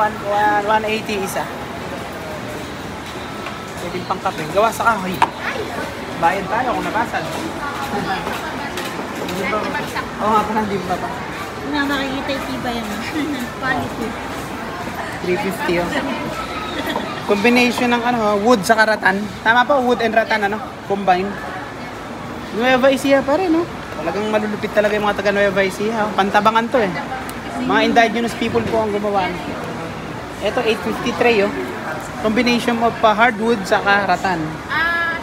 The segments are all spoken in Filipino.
180 isa. Pwede pang kape. Gawa sa kahoy. Bayad tayo kung nabasag. Oo nga pa, hindi ba pa? Na makikita yung tiba yan. Quality. 350 yun. Combination ng wood sa ratan. Tama po, wood and ratan, combine. Nueva Ecija pa rin, no? Talagang malulupit talaga yung mga taga Nueva Ecija. Pantabangan to eh. Mga indigenous people po ang gumawa. Ito, 850 tray, oh. Combination of hardwood sa ratan.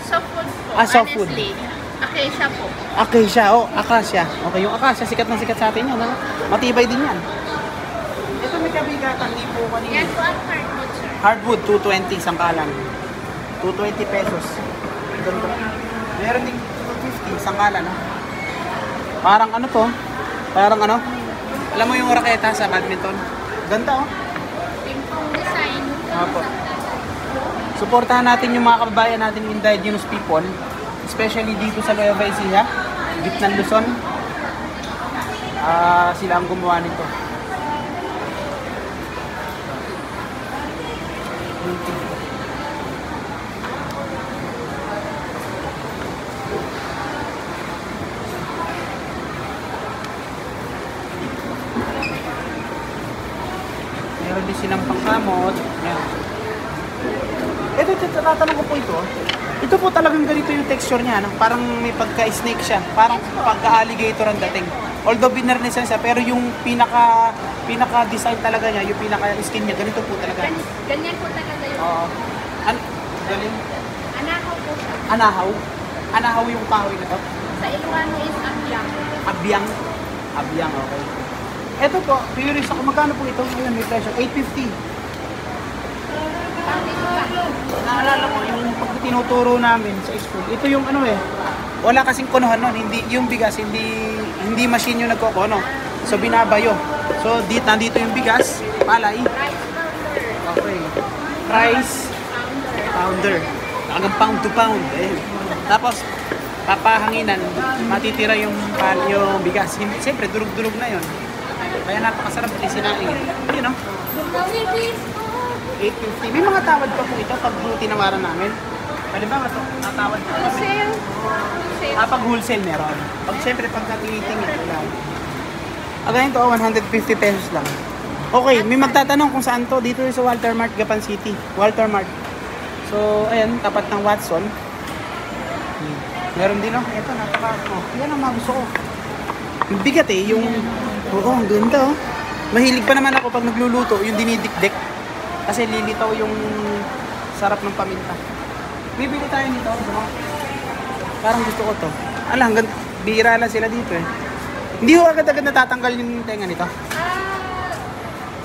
Softwood po. Softwood. Honestly. Acacia po. Acacia, acacia. Okay, yung acacia, sikat na sikat sa atin yan, no? Matibay din yan. Ito may kabigatan, hindi po kanina. Yan po ang hardwood, sir. Hardwood, 220 sangkalan. 220 pesos. Ganda. Meron din 250 sangkalan, no? Parang to? Parang alam mo yung raketa sa badminton? Ganda, oh. Pimpong design. Opo. Suportahan natin yung mga kababayan natin indigenous people, especially dito sa Nueva Ecija, gitnang Luzon. Sila ang gumawa nito. Meron din silang pangkamot. Ayan. Ito, tatanong ko po ito. Ito po talagang ganito yung texture niya, no? Parang may pagka-snake siya. Parang pagka-alligator ang dating. Although binernisan siya, pero yung pinaka-design talaga niya, yung pinaka-skin niya, ganito po talaga. Ganyan po talaga yun. Oo. Galing. Anahaw po siya. Anahaw? Anahaw yung kahoy na to? Sa Ilocano is abyang. Abyang? Abyang, okay. Ito po, curious ako, magkano po ito? Ayun, may presyo. 850. Naalala ko, yung pag tinuturo namin sa school, ito yung wala kasing konohan nun, hindi, yung bigas, hindi machine yung nagkokono. So, binabayo. So, nandito yung bigas, palay. Okay. Rice pounder. Hanggang pound to pound. Tapos, papahanginan, matitira yung bigas. Siyempre, durug-durug na yun. Kaya napakasarap din sinaing. Yun, no? 850. May mga tawad pa po ito pag tinawaran namin. Pwede ba natawad pa kami? Wholesale. Pag wholesale meron. Siyempre pag natitingin lang. Again to, 150 pesos lang. Okay, may magtatanong kung saan to. Dito sa Walter Mart, Gapan City. Walter Mart. So, ayan, tapat ng Watson. Meron din, ito, yan ang mga gusto ko. Yung bigat yung... Oo, ang ganda, Mahilig pa naman ako pag nagluluto, yung dinidikdik. Kasi lilitaw yung sarap ng paminta. Bibili tayo nito. Parang gusto ko to. Hanggang bihira lang sila dito Hindi ko agad-agad natatanggal yung tenga nito.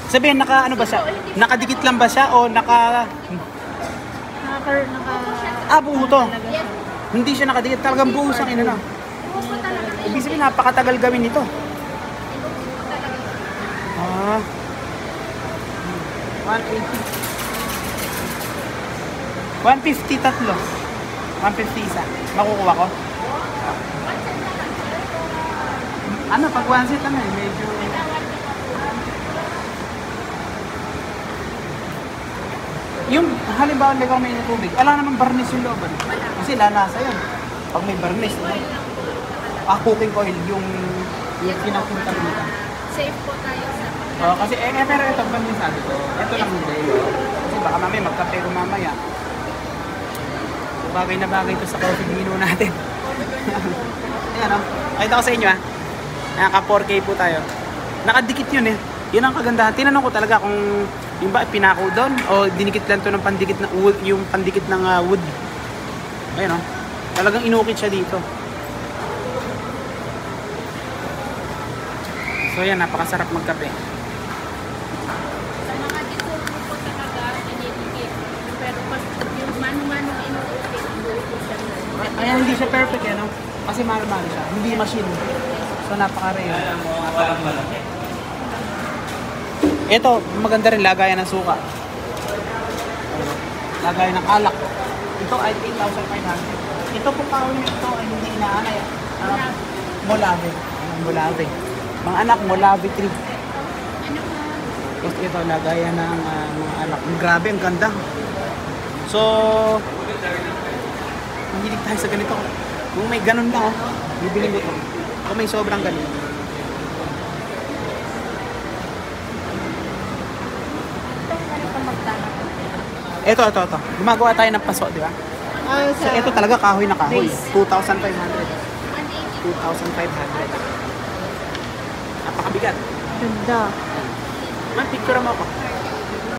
Sabihin, ba siya? Nakadikit lang ba siya o buo to. Hindi siya nakadikit. Talagang buo siyang Ibig sabihin, napakatagal gawin nito. 150 tatlo. 150 isa. Makukuha ko. Pag one set medyo... Yung halimbawa ligaw may tubig, wala naman barnis yung loob. Kasi lalasa yun. Pag may barnis, cooking oil, yung pinapunta nila. Safe po tayo sa... Kasi pero ito ba yung sabi ko? Ito lang hindi. Kasi baka mamaya magkape ko mamaya. Bagay na bagay ito sa coffee menu natin. Ayan Pakita ko sa inyo Naka 4K po tayo. Nakadikit yun Yun ang kagandahan. Tinanong ko talaga kung yung ba pinako doon o dinikit lang to ng pandikit na wood, yung pandikit ng wood. Ayun Talagang inukit siya dito. So yan, napakasarap magkape. Sa mga dito po talaga dinidikit. Pero pag yung mano-mano inukit, po siya. Ayan, hindi siya perfect kasi mano-mano siya. Hindi machine. So napaka-rare. Ito, maganda rin lagayan ng suka. Lagayan ng alak. Ito ay 8,500. Ito po kahoy nito ay hindi inaanay. Molave. Molave. Mga anak, Molave tree. Ano po? Tapos ito, lagayan ng mga alak. Grabe, ang ganda. So, mahilig tayo sa ganito. Kung may ganun na, oh, bibili mo ito. Kung may sobrang ganun. Ito. Gumagawa tayo ng paso, di ba? So, ito talaga kahoy na kahoy. 2,500. 2,500. Napakabigat. Ganda. Man, picture mo ako.